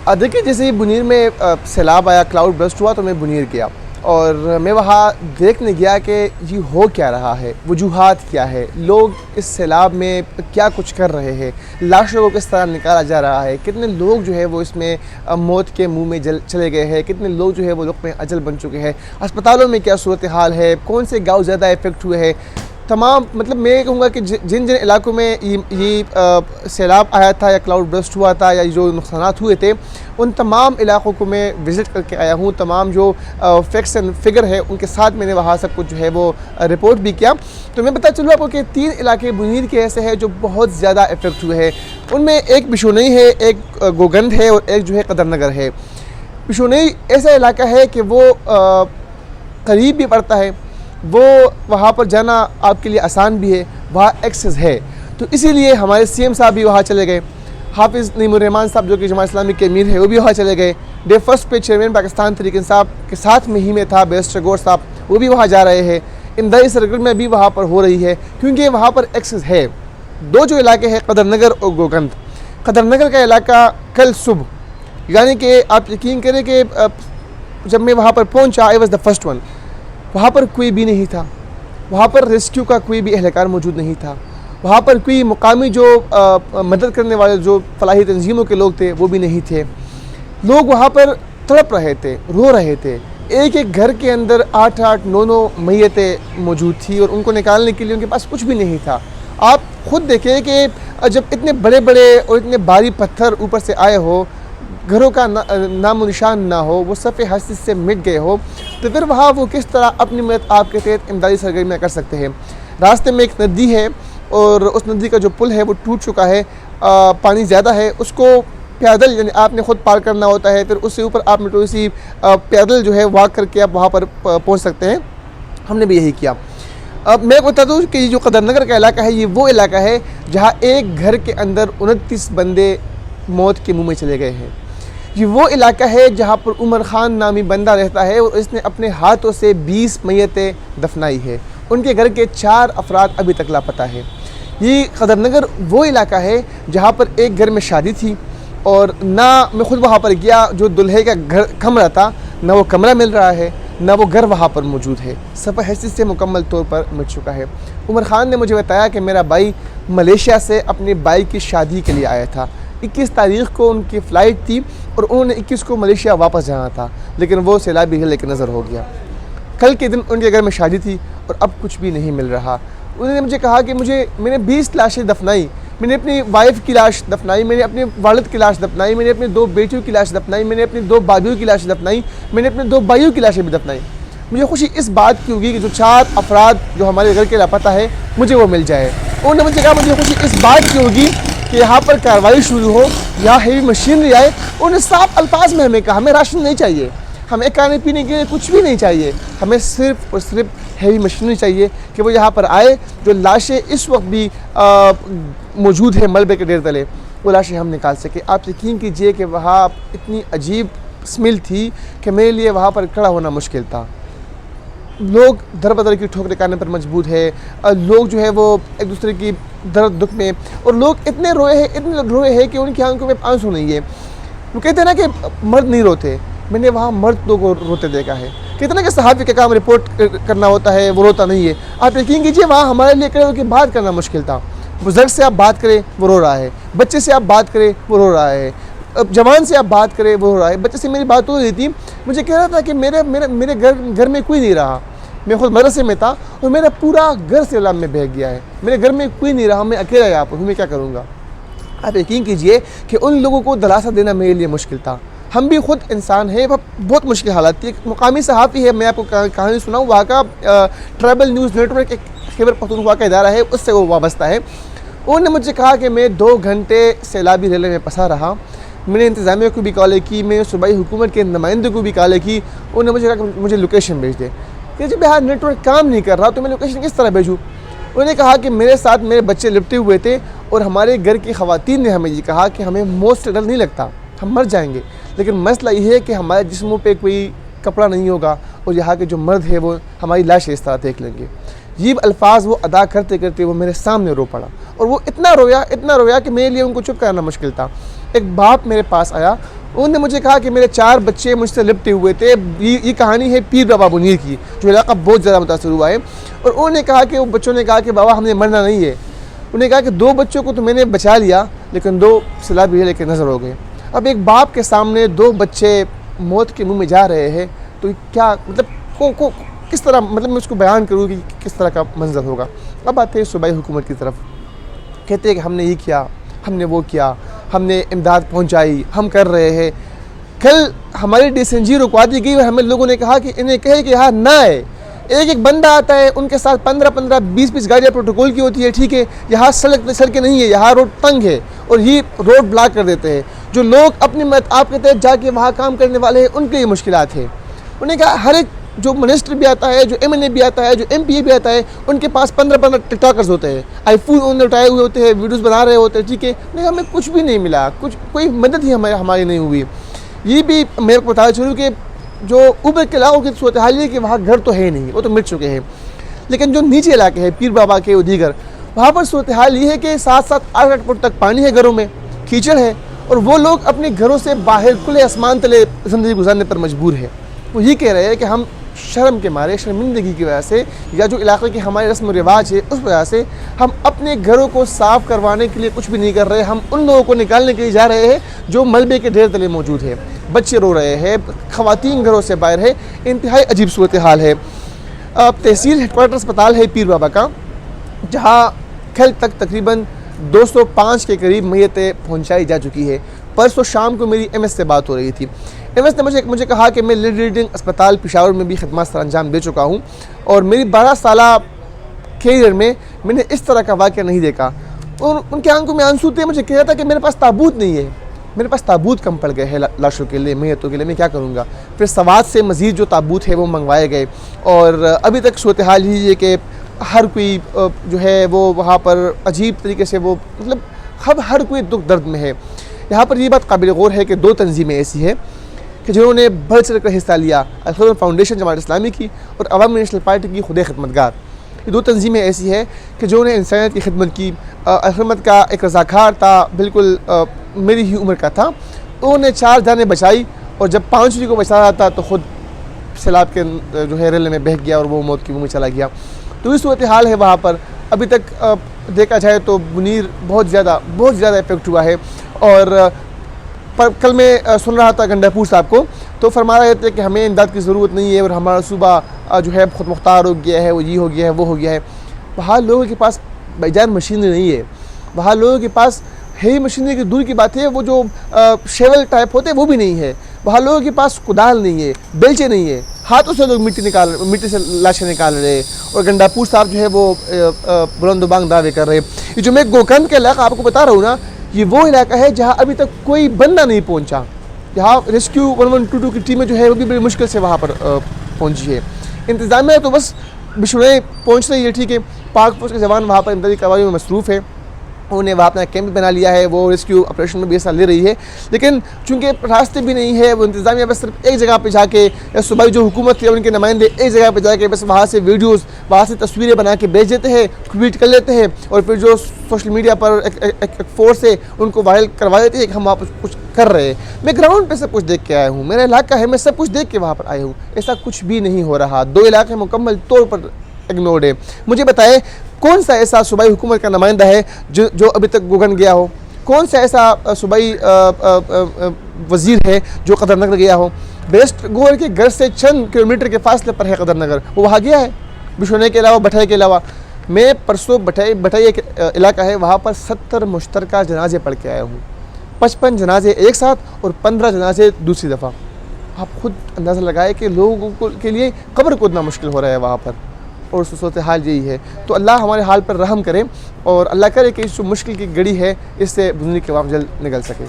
देखिए, जैसे ही बुनीर में सैलाब आया, क्लाउड बर्स्ट हुआ, तो मैं बुनीर गया और मैं वहाँ देखने गया कि ये हो क्या रहा है, वजूहात क्या है, लोग इस सैलाब में क्या कुछ कर रहे हैं, लाशों को किस तरह निकाला जा रहा है, कितने लोग जो है वो इसमें मौत के मुंह में चले गए हैं, कितने लोग जो है वो लोग में अजल बन चुके हैं, अस्पतालों में क्या सूरत हाल है, कौन से गाँव ज़्यादा इफ़ेक्ट हुए हैं। तमाम मतलब मैं कहूँगा कि जिन जिन इलाकों में ये सैलाब आया था या क्लाउड बर्स्ट हुआ था या जो नुकसानात हुए थे, उन तमाम इलाकों को मैं विज़िट करके आया हूँ। तमाम जो फैक्ट्स एंड फिगर है उनके साथ मैंने वहाँ सब कुछ जो है वो रिपोर्ट भी किया। तो मैं बता चलूँ आपको कि 3 इलाके बुनीर के ऐसे हैं जो बहुत ज़्यादा इफ़ेक्ट हुए हैं। उनमें एक बिशोनई है, एक गोगंद है और एक जो है कदरनगर है। बिशोनई ऐसा इलाका है कि वो करीब भी पड़ता है, वो वहाँ पर जाना आपके लिए आसान भी है, वहाँ एक्सेस है। तो इसीलिए हमारे सीएम साहब भी वहाँ चले गए, हाफिज़ नईमुर्रहमान साहब जो कि जमात इस्लामी के अमीर है वो भी वहाँ चले गए। डे फर्स्ट पे चेयरमैन पाकिस्तान तहरीक इंसाफ के साथ में ही में था बैरिस्टर गौर साहब, वो भी वहाँ जा रहे हैं। इमदादी सरगर्मी भी वहाँ पर हो रही है क्योंकि वहाँ पर एक्सेस है। 2 जो इलाके हैं कदरनगर और गोगंद, कदरनगर का इलाका कल सुबह यानी कि आप यकीन करें कि जब मैं वहाँ पर पहुँचा, I was the first one, वहाँ पर कोई भी नहीं था, वहाँ पर रेस्क्यू का कोई भी एहलकार मौजूद नहीं था, वहाँ पर कोई मुकामी जो मदद करने वाले जो फलाही तंजीमों के लोग थे वो भी नहीं थे। लोग वहाँ पर तड़प रहे थे, रो रहे थे। एक एक घर के अंदर 8-8, 9-9 मैयतें मौजूद थी और उनको निकालने के लिए उनके पास कुछ भी नहीं था। आप ख़ुद देखें कि जब इतने बड़े बड़े और इतने भारी पत्थर ऊपर से आए हो, घरों का नामो निशान ना हो, वो सफ़े हस्ती से मिट गए हो, तो फिर वहाँ वो किस तरह अपनी मदद आपके तहत इमदादी सरगर्मियाँ कर सकते हैं। रास्ते में एक नदी है और उस नदी का जो पुल है वो टूट चुका है, पानी ज़्यादा है, उसको पैदल यानी आपने ख़ुद पार करना होता है, फिर उससे ऊपर आप थोड़ी सी पैदल जो है वॉक करके आप वहाँ पर पहुँच सकते हैं। हमने भी यही किया। अब मैं बता दूँ कि जो कदरनगर का इलाका है ये वो इलाका है जहाँ एक घर के अंदर 29 बंदे मौत के मुँह में चले गए हैं। ये वो इलाका है जहाँ पर उमर ख़ान नामी बंदा रहता है और इसने अपने हाथों से 20 मैयतें दफनाई है। उनके घर के 4 अफराद अभी तक लापता है। ये कदरनगर वो इलाका है जहाँ पर एक घर में शादी थी और ना मैं ख़ुद वहाँ पर गया, जो दुल्हे का घर कमरा था ना वो कमरा मिल रहा है, ना वो घर वहाँ पर मौजूद है, सफ़र हैसियत से मुकम्मल तौर पर मिट चुका है। उमर ख़ान ने मुझे बताया कि मेरा भाई मलेशिया से अपने भाई की शादी के लिए आया था। 21 तारीख़ को उनकी फ़्लाइट थी और उन्होंने 21 को मलेशिया वापस जाना था, लेकिन वो सैलाबी हिल लेकर नज़र हो गया। कल के दिन उनके घर में शादी थी और अब कुछ भी नहीं मिल रहा। उन्होंने मुझे कहा कि मैंने 20 लाशें दफनाई, मैंने अपनी वाइफ की लाश दफनाई, मैंने अपने वालिद की लाश दफनाई, मैंने अपनी 2 बेटियों की लाश दफनाई, मैंने अपनी 2 भाभियों की लाश दफनाई, मैंने अपने 2 भाइयों की लाशें भी दफनाई। मुझे खुशी इस बात की होगी कि जो 4 अफराद जो हमारे घर के लापता है मुझे वो मिल जाए। उन्होंने मुझे कहा मुझे खुशी इस बात की होगी कि यहाँ पर कार्रवाई शुरू हो, यहाँ हेवी मशीनरी आए। उन्होंने साफ अल्फाज में हमें कहा हमें राशन नहीं चाहिए, हमें खाने पीने के लिए कुछ भी नहीं चाहिए, हमें सिर्फ़ और सिर्फ हेवी मशीनरी चाहिए कि वो यहाँ पर आए। जो लाशें इस वक्त भी मौजूद है मलबे के ढेर तले, वो लाशें हम निकाल सके। आप यकीन कीजिए कि वहाँ इतनी अजीब स्मेल थी कि मेरे लिए वहाँ पर खड़ा होना मुश्किल था। लोग दर बदर की ठोकरें खाने पर मजबूर है, लोग जो है वो एक दूसरे की दर्द दुख में, और लोग इतने रोए हैं कि उनकी आंखों में आंसू नहीं है। वो कहते हैं ना कि मर्द नहीं रोते, मैंने वहाँ मर्द लोगों को रोते देखा है। कहते हैं ना कि सहाफ़ी का काम रिपोर्ट करना होता है, वो रोता नहीं है। आप यकीन कीजिए वहाँ हमारे लिए खड़े होकर बात करना मुश्किल था। बुज़ुर्ग से आप बात करें वो रो रहा है, बच्चे से आप बात करें वो रो रहा है, जवान से आप बात करें वो रो रहा है। बच्चे से मेरी बात हो रही थी, मुझे कह रहा था कि मेरे घर में कोई नहीं रहा। मैं खुद मदरसे में था और मेरा पूरा घर सैलाब में बह गया है, मेरे घर में कोई नहीं रहा, मैं अकेला यहाँ पर हूँ, मैं क्या करूँगा। आप यकीन कीजिए कि उन लोगों को दिलासा देना मेरे लिए मुश्किल था। हम भी खुद इंसान हैं, बहुत मुश्किल हालात थी। एक मुकामी सहाफ़ी है, मैं आपको कहानी सुनाऊँ, वहाँ का ट्राइबल न्यूज़ नेटवर्क एक खैबर पख्तूनख्वा का इदारा है, उससे वो वाबस्ता है। उन्होंने मुझे कहा कि मैं 2 घंटे सैलाबी रेले में फंसा रहा। मैंने इंतज़ामिया को भी कॉल की, मैं सूबाई हुकूमत के नुमाइंदों को भी कॉल की। उन्होंने मुझे कहा कि मुझे लोकेशन भेज दे, कि जब यहाँ नेटवर्क काम नहीं कर रहा तो मैं लोकेशन किस तरह भेजूँ। उन्होंने कहा कि मेरे साथ मेरे बच्चे लिपटे हुए थे और हमारे घर की ख़वातीन ने हमें ये कहा कि हमें मौत से डर नहीं लगता, हम मर जाएंगे, लेकिन मसला ये है कि हमारे जिस्मों पे कोई कपड़ा नहीं होगा और यहाँ के जो मर्द है वो हमारी लाशें इस तरह देख लेंगे। ये अल्फाज वो अदा करते करते वो मेरे सामने रो पड़ा और वो इतना रोया कि मेरे लिए उनको चुप कराना मुश्किल था। एक बाप मेरे पास आया, उन्होंने मुझे कहा कि मेरे 4 बच्चे मुझसे लिपटे हुए थे। ये कहानी है पीर बाबा बुनीर की, जो इलाका बहुत ज़्यादा मुतासर हुआ है। और उन्होंने कहा कि वो बच्चों ने कहा कि बाबा हमने मरना नहीं है। उन्होंने कहा कि 2 बच्चों को तो मैंने बचा लिया, लेकिन 2 सैलाब लेकर नज़र हो गए। अब एक बाप के सामने 2 बच्चे मौत के मुँह में जा रहे हैं, तो क्या मतलब किस तरह, मतलब मैं उसको बयान करूँ कि किस तरह का मंजर होगा। अब आते हैं सूबाई हुकूमत की तरफ। कहते हैं कि हमने ये किया, हमने वो किया, हमने इमदाद पहुंचाई, हम कर रहे हैं। कल हमारी DCNG रुकवा दी गई और हमें लोगों ने कहा कि इन्हें कहे कि यहाँ ना आए। एक बंदा आता है, उनके साथ 15-15, 20-20 गाड़ियाँ प्रोटोकॉल की होती है, ठीक है। यहाँ सड़कें नहीं है, यहाँ रोड तंग है और ये रोड ब्लॉक कर देते हैं। जो लोग अपनी मत आप के तहत जाके वहाँ काम करने वाले हैं, उनके लिए मुश्किलात है। उन्होंने कहा हर एक जो मिनिस्टर भी आता है, जो MNA भी आता है, जो MP भी आता है, उनके पास 15-15 टिकटॉकर्स होते हैं, आईफोन उन्होंने उठाए हुए होते हैं, वीडियोस बना रहे होते हैं, ठीक है। नहीं, हमें कुछ भी नहीं मिला, कोई मदद ही हमारी नहीं हुई। ये भी मेरे को बताया चलूँ कि जो ऊपर के इलाकों की सूरत हाल है कि वहाँ घर तो है नहीं, वो तो मिट चुके हैं। लेकिन जो नीचे इलाके हैं, पीर बाबा के और दीगर, वहाँ पर सूरत हाल ये है कि 7-7, 8-8 फुट तक पानी है, घरों में कीचड़ है, और वो लोग अपने घरों से बाहर खुले आसमान तले ज़िंदगी गुजारने पर मजबूर है। वो ये कह रहे हैं कि हम शर्म के मारे, शर्मिंदगी की वजह से, या जो इलाके की हमारी रस्म व रिवाज है उस वजह से हम अपने घरों को साफ़ करवाने के लिए कुछ भी नहीं कर रहे। हम उन लोगों को निकालने के लिए जा रहे हैं जो मलबे के ढेर तले मौजूद है। बच्चे रो रहे हैं, ख़वातीन घरों से बाहर है, इंतहाई अजीब सूरत हाल है। तहसील हेडक्वार्टर अस्पताल है पीर बाबा का, जहाँ कल तक तकरीबन 205 के करीब मैयतें पहुँचाई जा चुकी है। परसों शाम को मेरी MS से बात हो रही थी। MS ने मुझे कहा कि मैं लीडिंग अस्पताल पेशावर में भी खिदमत सर अंजाम दे चुका हूँ और मेरी 12 साला कैरियर में मैंने इस तरह का वाक़या नहीं देखा। और उनके आंखों में आंसू थे। मुझे कह रहा था कि मेरे पास ताबूत नहीं है, मेरे पास ताबूत कम पड़ गए हैं लाशों के लिए, मैयतों के लिए, मैं क्या करूँगा। फिर सवात से मज़ीद जो ताबूत है वो मंगवाए गए और अभी तक सूरत हाल ही है कि हर कोई जो है वो वहाँ पर अजीब तरीके से वो मतलब हर कोई दुख दर्द में है। यहाँ पर ये बात काबिल गौर है कि 2 तंजीमें ऐसी हैं कि जिन्होंने बढ़ चढ़ कर हिस्सा लिया, अल-खिदमत फाउंडेशन जमात इस्लामी की और अवामी नेशनल पार्टी की खुद खिदमतगार। ये 2 तंजीमें ऐसी हैं कि जिन्होंने इंसानियत की खिदमत की। अल-खिदमत का एक रज़ाकार था, बिल्कुल मेरी ही उम्र का था। उन्होंने 4 जानें बचाई और जब 5वीं को बचा रहा था तो ख़ुद सैलाब के जो है रेले में बह गया और वो मौत की मुँह में चला गया। तो इस सूरत हाल है वहाँ पर। अभी तक देखा जाए तो बुनीर बहुत ज़्यादा इफेक्ट हुआ है। और पर कल मैं सुन रहा था गंडापुर साहब को, तो फरमा रहे थे कि हमें इमदाद की ज़रूरत नहीं है और हमारा सूबा जो है खुद मुख्तार हो गया है, वो ये हो गया है, वो हो गया है। वहाँ लोगों के पास भाईजान मशीनरी नहीं है, वहाँ लोगों के पास है ही मशीनरी की दूर की बात है, वो जो शेवल टाइप होते हैं वो भी नहीं है। वहाँ लोगों के पास कुदाल नहीं है, बेलचे नहीं है, हाथों से लोग मिट्टी से लाशें निकाल रहे। और गंडापुर साहब जो है वो बुलंदबांग दावे कर रहे। ये जो मैं गोकर्ण के इलाका आपको बता रहा हूँ ना, ये वो इलाका है जहाँ अभी तक कोई बंदा नहीं पहुँचा। यहाँ रेस्क्यू 1122 की टीमें जो है वो भी बड़ी मुश्किल से वहाँ पर पहुँची है। इंतज़ामिया तो बस बिशुरे पहुँच रही है, ठीक है। पाक फौज के जवान वहाँ पर इमदादी कार्रवाई में मसरूफ़ है, उन्हें वहाँ अपना कैंप बना लिया है, वो रेस्क्यू ऑपरेशन में भी हिस्सा ले रही है। लेकिन चूँकि रास्ते भी नहीं है, वो इंतज़ामिया बस सिर्फ एक जगह पे जाके, या सूबाई जो हुकूमत है उनके नुमाइंदे एक जगह पे जाके बस वहाँ से वीडियोस, वहाँ से तस्वीरें बना के भेज देते हैं, ट्वीट कर लेते हैं और फिर जो सोशल मीडिया पर एक फोर्स है उनको वायरल करवा देते हैं कि हम वहाँ पर कुछ कर रहे हैं। मैं ग्राउंड पर सब कुछ देख के आया हूँ, मेरा इलाका है, मैं सब कुछ देख के वहाँ पर आया हूँ। ऐसा कुछ भी नहीं हो रहा। 2 इलाके मुकम्मल तौर पर इग्नोर्ड है। मुझे बताएं कौन सा ऐसा सूबाई हुकूमत का नुमाइंदा है जो अभी तक गोकर्ण गया हो? कौन सा ऐसा सूबाई वज़ीर है जो कदरनगर गया हो? बेस्ट गोल के घर से चंद किलोमीटर के फासले पर है कदरनगर, वो वहाँ गया है बिशोने के अलावा, बठाई के अलावा। मैं परसों बठाई एक इलाका है, वहाँ पर 70 मुश्तरका जनाजे पढ़ के आया हूँ। 55 जनाजे एक साथ और 15 जनाजे दूसरी दफ़ा। आप खुद अंदाज़ा लगाए कि लोगों के लिए कब्र खोदना मुश्किल हो रहा है वहाँ पर, और सूरत हाल यही है। तो अल्लाह हमारे हाल पर रहम करे और अल्लाह करे कि इस जो मुश्किल की घड़ी है इससे दुनिया के वाम जल्द निकल सके।